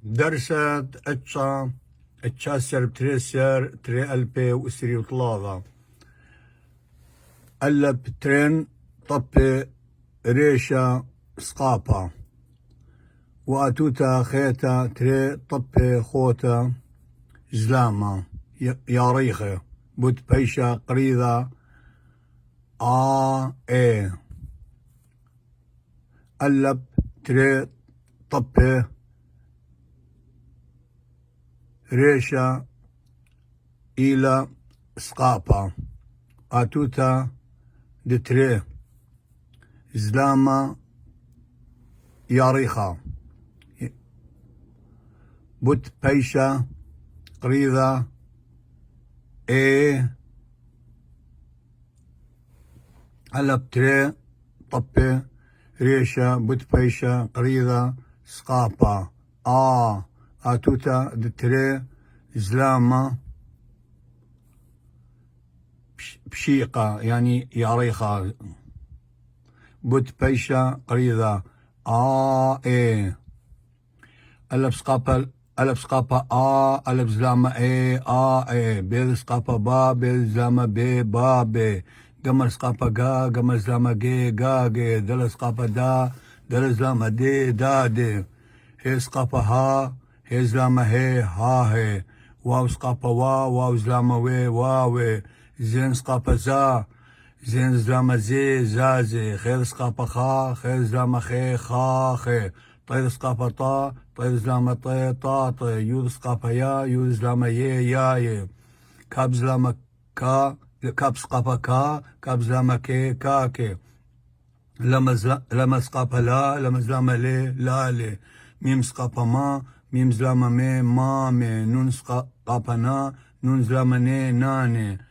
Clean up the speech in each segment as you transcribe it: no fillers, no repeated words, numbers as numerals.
درست اتشاسر بتريسر تري ألبي وإسري وطلاضة ألب ترين طبي ريشة سقابة وأتوتا خيتا تري طبي خوتا زلامة ياريخة بوت بيشا قريضة اي ألب تري طبي ريشة إلى سقابة أتوتا دتري زلامة ياريخة بوت بيشا قريضة ألب تري طبي ريشة بوت بيشا قريضة سقابة أتوتا دتري زلامة بشيقة يعني ياريخة بوت بيشا قريضة ألب سقابة ألب زلامة بيل سقابة بيل زلامة با قمر سقابة قمر زلامة قا دل سقابة دل زلامة دي هي سقابة هي زلامة هي واو سقابة واو زلامة واو زين سقابة زين زلامة زي خير سقابة خير زلامة خي طير سقابة طير زلامة طا يود سقابة يود زلامة يا كاب زلامة كاب سقابة كاب زلامة كي لما سقابة لما زلامة لا ميم سقابة ميم زلامة ما نون سقابة نون زلامة ناني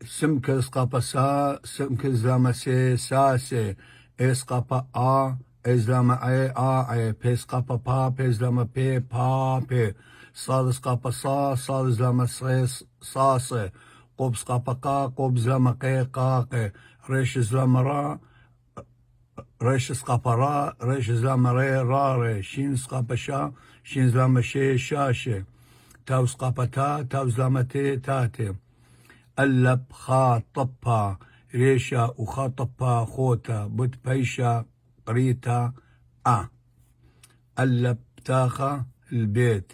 سمك سقابة سمك زلامة سي سقابة زلامة بي سقابة بي زلامة بي صاد سقابة صاد زلامة صاص قوب سقابة قوب زلامة قاقي ريش زلامة ريش سقابة ريش زلامة ري شين سقابة شين زلامة شاشة تاو سقابة تاو زلامة تاتي ألب خا طبا ريشة وخا طبا خوتا بوت بيشا قريتا ألب تاخا البيت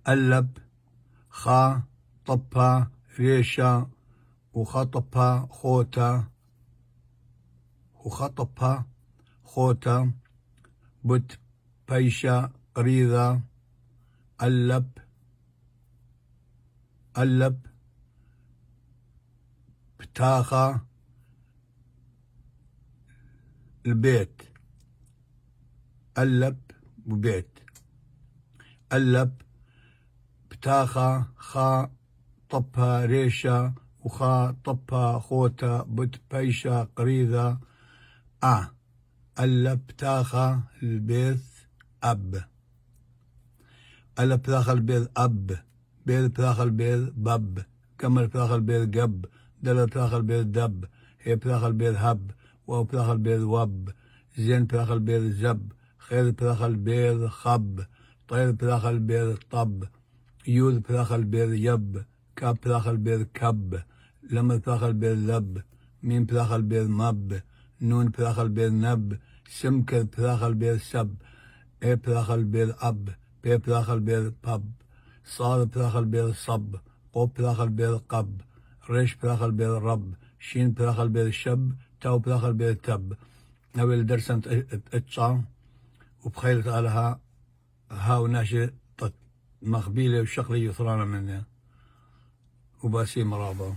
ألب خا طبا ريشة وخا طبا خوتا بوت بيشا قريضة ألب بتاخا البيت ألب وبيت ألب بتاخا خا طبها ريشة وخا طبها خوتا بوت بيشا قريضة ألب بتاخا البيت ألب بتاخا البيت بيل بتاخا البيت بب كمل بتاخا البيت قب دل بتاخا البيت دب هي بتاخا البيت هب واو بتاخا البيت وب زين بتاخا البيت زب خير بتاخا البيت خب طير بتاخا البيت طب يود بتاخا البيت يب كاب بتاخا البيت كب لما بتاخا البيت لب ميم بتاخا البيت مب نون بتاخا البيت نب سمك بتاخا البيت سب بتاخا البيت أب بي بتاخا البيت بب صاد بتاخا البيت صب قوب بتاخا البيت قب ريش بتاخا البيت رب شين بتاخا البيت شب تاو بتاخا البيت تب نويل درسن اتشا وبخيلت علىها هاو ناشي مخبيلة وشقلي يثرانا منها وباسي مرابا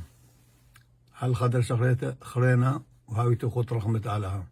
هل خدر شقليته خرينا وهاوي تخوت رحمة علىها